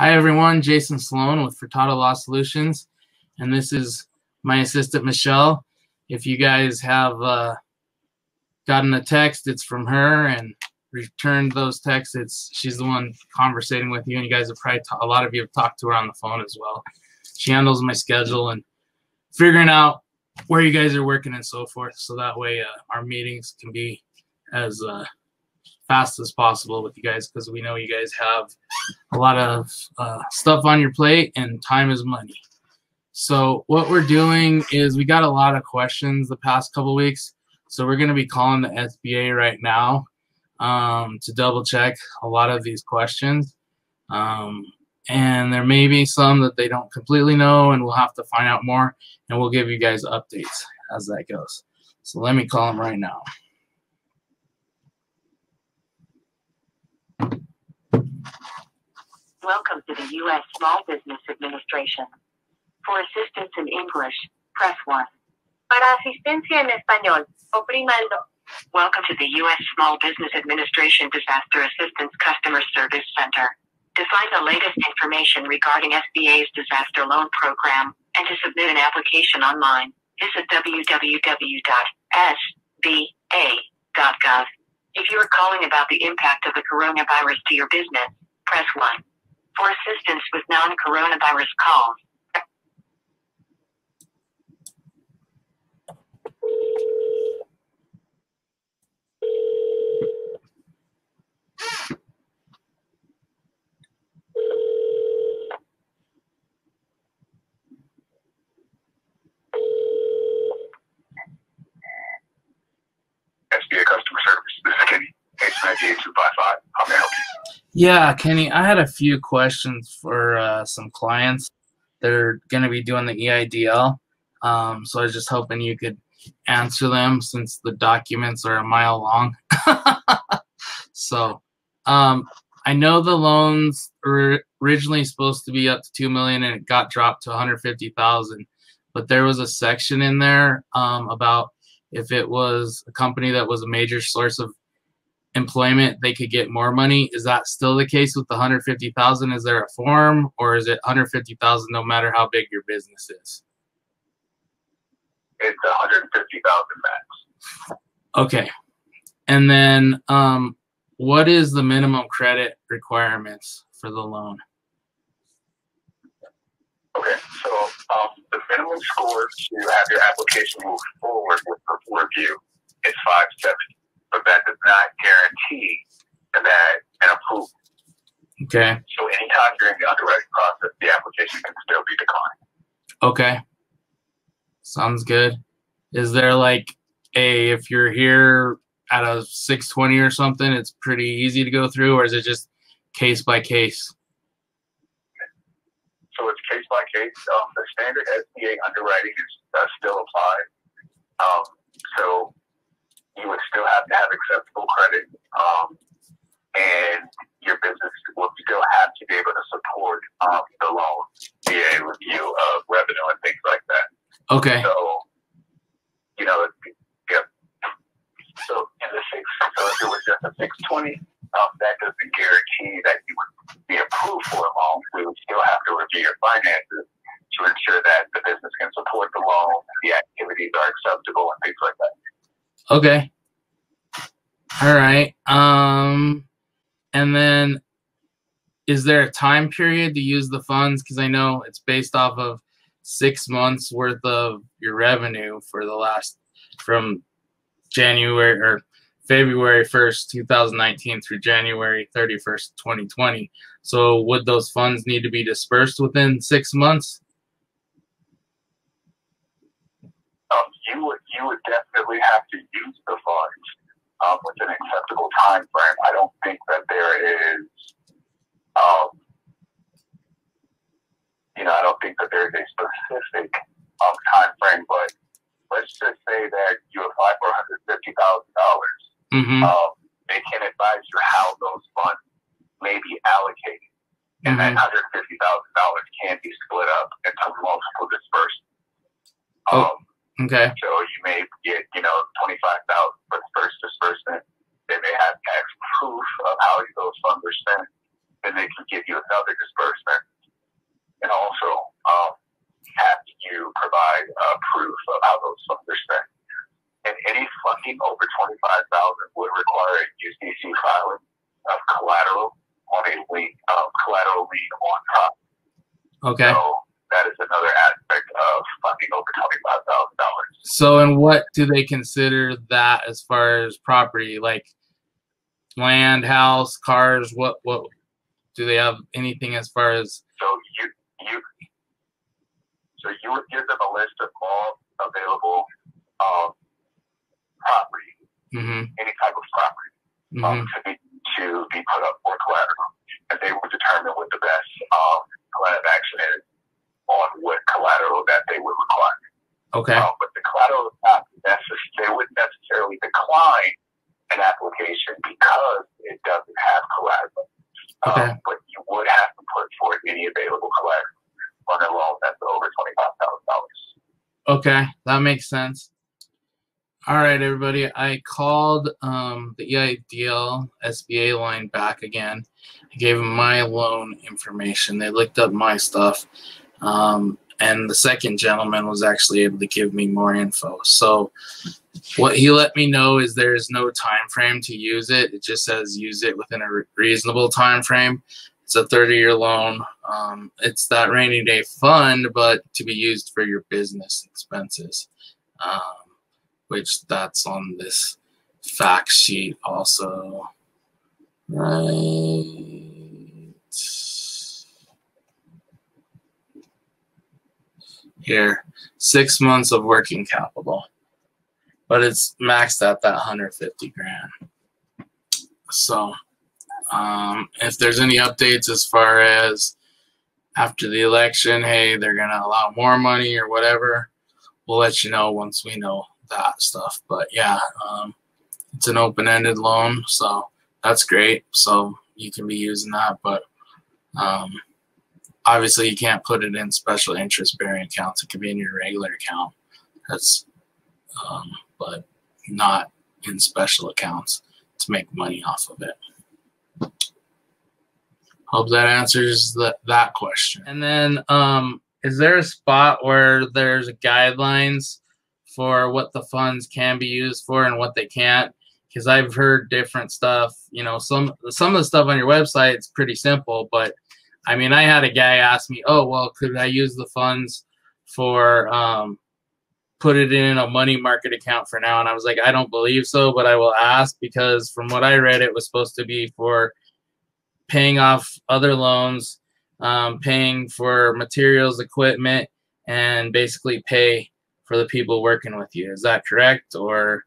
Hi everyone, Jason Sloan with Furtado Law Solutions, and this is my assistant Michelle. If you guys have gotten a text, it's from her, and returned those texts, she's the one conversating with you, and you guys have probably a lot of you have talked to her on the phone as well. She handles my schedule and figuring out where you guys are working and so forth, so that way our meetings can be as fast as possible with you guys, because we know you guys have a lot of stuff on your plate and time is money. So what we're doing is we got a lot of questions the past couple weeks, so we're going to be calling the SBA right now to double check a lot of these questions, and there may be some that they don't completely know, and we'll have to find out more, and we'll give you guys updates as that goes. So let me call them right now. Welcome to the U.S. Small Business Administration. For assistance in English, press 1. Para asistencia en español, oprima el 2. Welcome to the U.S. Small Business Administration Disaster Assistance Customer Service Center. To find the latest information regarding SBA's disaster loan program and to submit an application online, visit www.sba.gov. If you are calling about the impact of the coronavirus to your business, press 1. For assistance with non-coronavirus calls, SBA customer service. This is Kenny. 898-255. How may I help you? Yeah, Kenny, I had a few questions for some clients that are going to be doing the EIDL. So I was just hoping you could answer them since the documents are a mile long. So I know the loans were originally supposed to be up to $2 million and it got dropped to $150,000. But there was a section in there about if it was a company that was a major source of employment, they could get more money. Is that still the case with the $150,000? Is there a form, or is it $150,000 no matter how big your business is? It's $150,000 max. Okay. And then what is the minimum credit requirements for the loan? Okay, so the minimum score to have your application move forward with review is 570, but that does not guarantee that an approval. Okay. So anytime during the underwriting process, the application can still be declined. Okay. Sounds good. Is there like if you're here at a 620 or something, it's pretty easy to go through, or is it just case by case? So it's case by case. The standard SBA underwriting is still applied. So you would still have to have acceptable credit, and your business will still have to be able to support the loan via review of revenue and things like that. Okay. So, you know, yeah. So in the so if it was just a 620, that doesn't guarantee that you would be approved for a loan. We would still have to review your finances to ensure that the business can support the loan, the activities are acceptable, and things like that. Okay. All right. And then is there a time period to use the funds? Because I know it's based off of 6 months worth of your revenue for the last from January or February 1st, 2019 through January 31st, 2020. So would those funds need to be dispersed within 6 months? You would definitely have to use the funds with an acceptable time frame. I don't think that there is, I don't think that there is a specific time frame. But let's just say that you apply for $150,000. Mm-hmm. They can advise you how those funds may be allocated, and that $150,000 can be split up into multiple disbursements. Okay. So you may get, $25,000 for the first disbursement. They may have tax proof of how those funds are spent. Then they can give you another disbursement Okay. So that is another aspect of funding over $25,000. So, and what do they consider that as far as property, like land, house, cars? What do they have anything as far as? So you would give them a list of all available property, any type of property, to be put up for collateral, and they would determine what the best plan of action is on what collateral that they would require. Okay. But the collateral is not necessary. They wouldn't necessarily decline an application because it doesn't have collateral. Okay. But you would have to put forth any available collateral on a loan that's over $25,000. Okay, that makes sense. All right, everybody. I called the EIDL SBA line back again. I gave them my loan information. They looked up my stuff. And the second gentleman was actually able to give me more info. So what he let me know is there is no time frame to use it. It just says use it within a reasonable time frame. It's a 30-year loan. It's that rainy day fund, but to be used for your business expenses, which that's on this fact sheet also. Right. Here, 6 months of working capital, but it's maxed at that 150 grand. So if there's any updates as far as after the election, hey, they're gonna allow more money or whatever, we'll let you know once we know that stuff. But yeah, it's an open-ended loan, so that's great. So you can be using that, but obviously, you can't put it in special interest-bearing accounts. It could be in your regular account. That's, but not in special accounts to make money off of it. Hope that answers that question. And then, is there a spot where there's guidelines for what the funds can be used for and what they can't? Because I've heard different stuff. You know, some of the stuff on your website is pretty simple, but I mean, I had a guy ask me, oh, well, could I use the funds for put it in a money market account for now? And I was like, I don't believe so, but I will ask, because from what I read, it was supposed to be for paying off other loans, paying for materials, equipment, and basically pay for the people working with you. Is that correct? Or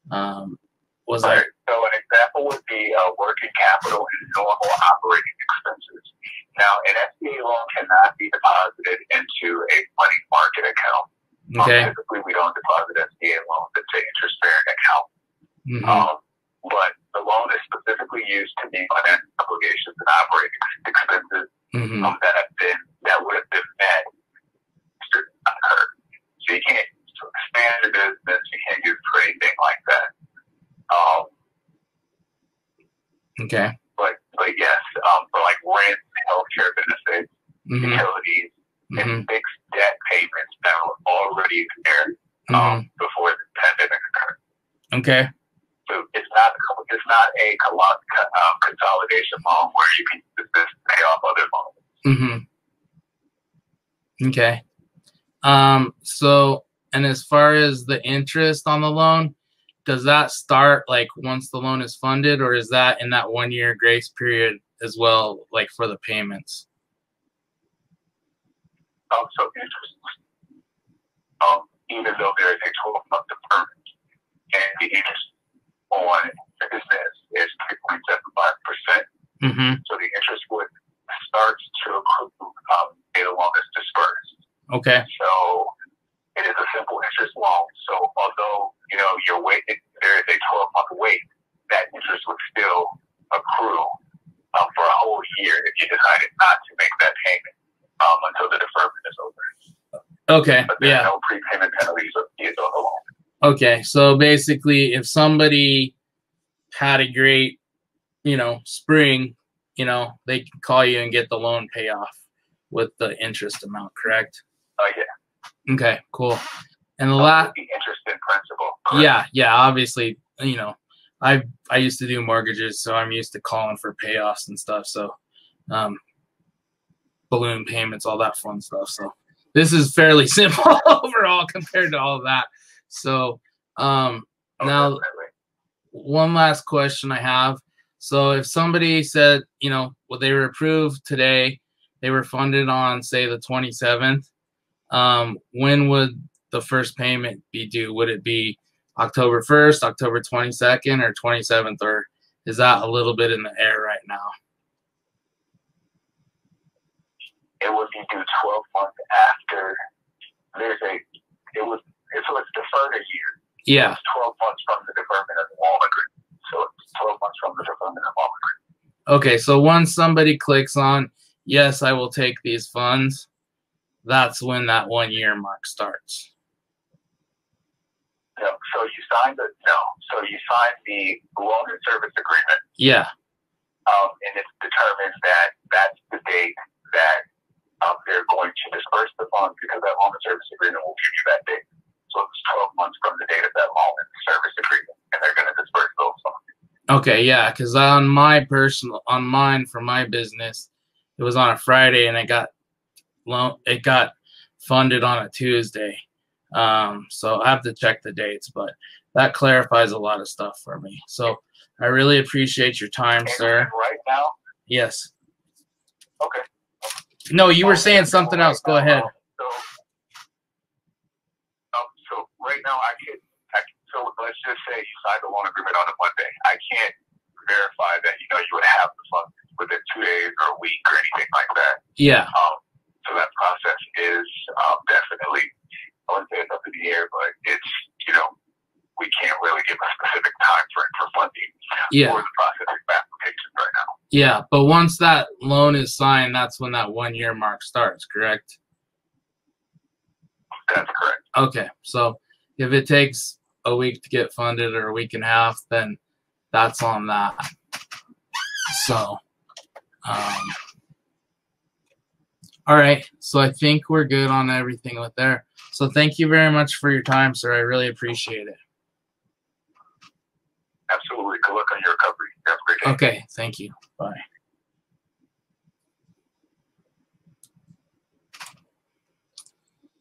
was that? So an example would be working capital and normal operating expenses. Now, an SBA loan cannot be deposited into a money market account. Okay. Typically, we don't deposit SBA loans into interest-bearing account. But the loan is specifically used to meet financial obligations and operating expenses that would have been met should not occur. So you can't expand your business. You can't use it for anything like that. Okay. But yes, for like rent, healthcare benefits, utilities, and fixed debt payments that were already there before the pandemic occurred. Okay. So it's not a consolidation loan where you can use this to pay off other loans. Okay. So, and as far as the interest on the loan, does that start like once the loan is funded, or is that in that 1 year grace period as well, like for the payments? So interest, even though there is a 12-month deferment, and the interest on business is 3.75%. So the interest would start to accrue the loan is dispersed. Okay. So it is a simple interest loan. So although you're waiting, there is a 12-month wait, that interest would still accrue for a whole year if you decided not to make that payment until the deferment is over. Okay. But there are no prepayment penalties or fees on the loan. Okay. So basically, if somebody had a great, spring, they can call you and get the loan pay off with the interest amount, correct? Yeah. Okay, cool. And the last, the interest in principal. Correct? Yeah. Obviously, I used to do mortgages, so I'm used to calling for payoffs and stuff. So, balloon payments, all that fun stuff. So this is fairly simple overall compared to all of that. So now one last question I have. So if somebody said, you know, well, they were approved today, they were funded on, say, the 27th, when would the first payment be due? Would it be October 1st, October 22nd, or 27th, or is that a little bit in the air right now? It would be due 12 months after. So it's deferred a year. Yeah. It's 12 months from the deferment of the loan agreement. So it's 12 months from the deferment of the loan agreement. Okay, so once somebody clicks on, yes, I will take these funds, that's when that 1 year mark starts. No, so you signed the loan and service agreement. Yeah. And it determines that that's the date that they're going to disperse the funds, because that loan and service agreement will give you that date. So it's 12 months from the date of that loan and service agreement, and they're going to disperse those funds. Okay, yeah, because on mine for my business, it was on a Friday and it got funded on a Tuesday. So I have to check the dates, but that clarifies a lot of stuff for me. So I really appreciate your time, sir. Right now? Yes. Okay. No, you were saying something else. Go ahead. So right now, so let's just say you signed the loan agreement on a Monday. I can't verify that you would have the funds within 2 days or a week or anything like that. Yeah. So that process is definitely, I wouldn't say it's up in the air, but it's, we can't really give a specific time frame for funding for the processing of applications right now. Yeah, but once that loan is signed, that's when that 1 year mark starts, correct? That's correct. Okay, so if it takes a week to get funded or a week and a half, then that's on that. So, all right, so I think we're good on everything with there. So thank you very much for your time, sir. I really appreciate it. Absolutely. Good luck on your recovery. Have a great day. Okay, thank you. Bye.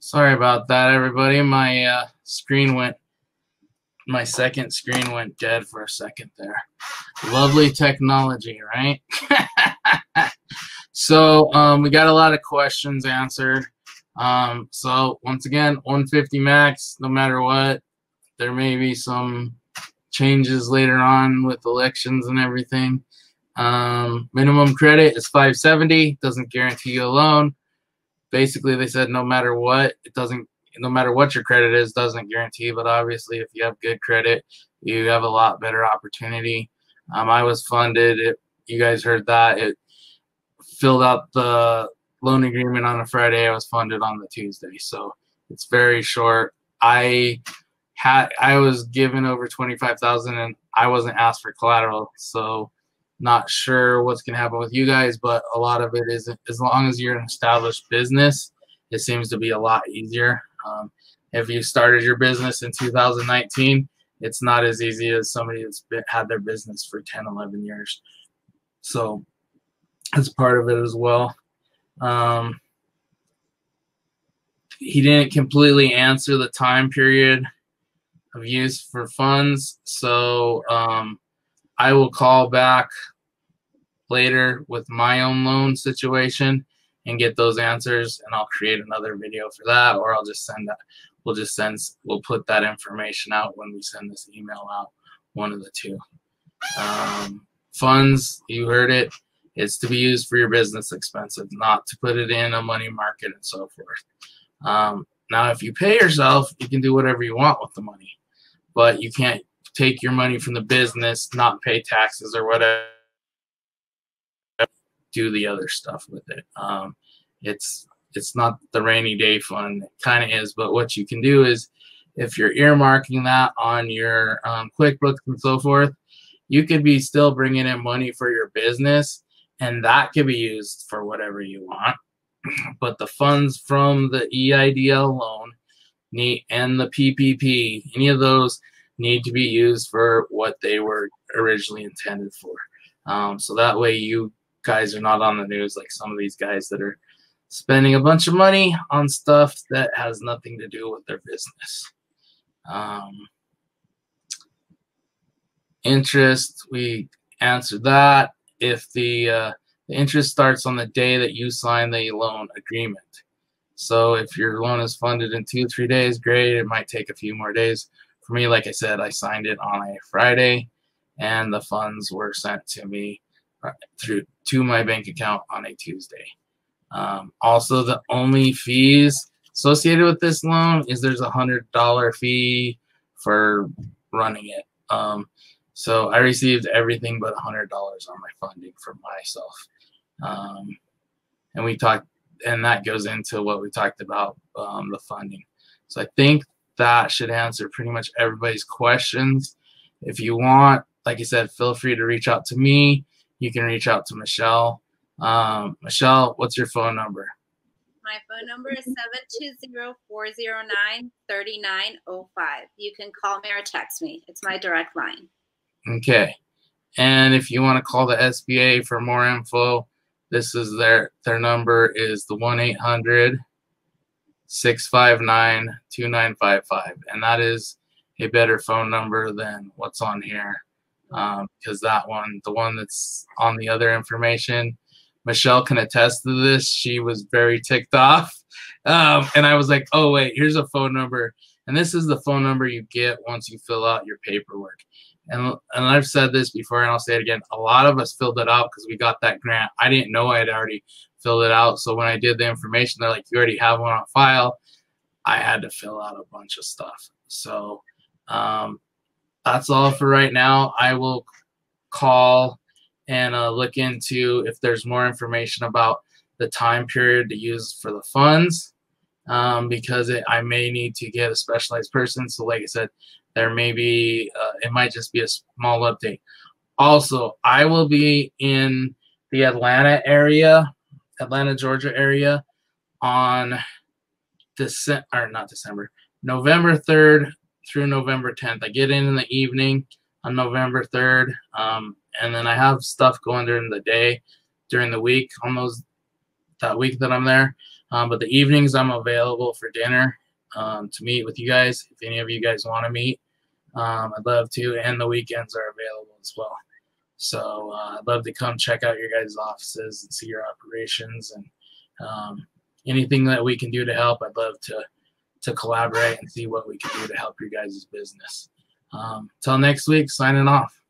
Sorry about that, everybody. My my second screen went dead for a second there. Lovely technology, right? So we got a lot of questions answered. So once again, 150 max, no matter what. There may be some changes later on with elections and everything. Minimum credit is 570. Doesn't guarantee you a loan. Basically, they said no matter what, no matter what your credit is, doesn't guarantee. But obviously, if you have good credit, you have a lot better opportunity. I was funded. You guys heard that. It filled out the loan agreement on a Friday. I was funded on the Tuesday, so it's very short. I was given over $25,000 and I wasn't asked for collateral, so not sure what's gonna happen with you guys, but a lot of it is, as long as you're an established business, it seems to be a lot easier. If you started your business in 2019, it's not as easy as somebody that's had their business for 10, 11 years. So that's part of it as well. He didn't completely answer the time period of use for funds, so I will call back later with my own loan situation and get those answers, and I'll create another video for that, or I'll just send that. We'll put that information out when we send this email out, one of the two. Funds, you heard it, it's to be used for your business expenses, not to put it in a money market and so forth. Now, if you pay yourself, you can do whatever you want with the money, but you can't take your money from the business, not pay taxes or whatever, do the other stuff with it. It's not the rainy day fund. It kind of is, but what you can do is, if you're earmarking that on your QuickBooks and so forth, you could be still bringing in money for your business, and that could be used for whatever you want. But the funds from the EIDL loan and the PPP, any of those need to be used for what they were originally intended for. So that way you guys are not on the news like some of these guys that are spending a bunch of money on stuff that has nothing to do with their business. Interest, we answered that. If the interest starts on the day that you sign the loan agreement. So if your loan is funded in 2-3 days, great. It might take a few more days. For me, like I said, I signed it on a Friday, and the funds were sent to me to my bank account on a Tuesday. Also, the only fees associated with this loan is there's a $100 fee for running it. So I received everything but $100 on my funding for myself. And we talked, and that goes into what we talked about, the funding. So I think that should answer pretty much everybody's questions. If you want, like I said, feel free to reach out to me. You can reach out to Michelle. Michelle, what's your phone number? My phone number is 720-409-3905. You can call me or text me. It's my direct line. Okay. And if you want to call the SBA for more info, this is their number is the 1-800-659-2955. And that is a better phone number than what's on here. Because that one, the one that's on the other information, Michelle can attest to this. She was very ticked off. And I was like, oh, wait, here's a phone number. And this is the phone number you get once you fill out your paperwork. And I've said this before, and I'll say it again. A lot of us filled it out because we got that grant. I didn't know I had already filled it out. So when I did the information, they're like, you already have one on file. I had to fill out a bunch of stuff. So that's all for right now. I will call and look into if there's more information about the time period to use for the funds, because I may need to get a specialized person. So like I said, there may be, it might just be a small update. Also, I will be in the Atlanta, Georgia area on November 3rd through November 10th. I get in the evening on November 3rd, and then I have stuff going during the day, during the week, almost that week that I'm there. But the evenings I'm available for dinner to meet with you guys. If any of you guys want to meet, I'd love to, and the weekends are available as well. So I'd love to come check out your guys' offices and see your operations, and anything that we can do to help. I'd love to collaborate and see what we can do to help your guys' business. Till next week, signing off.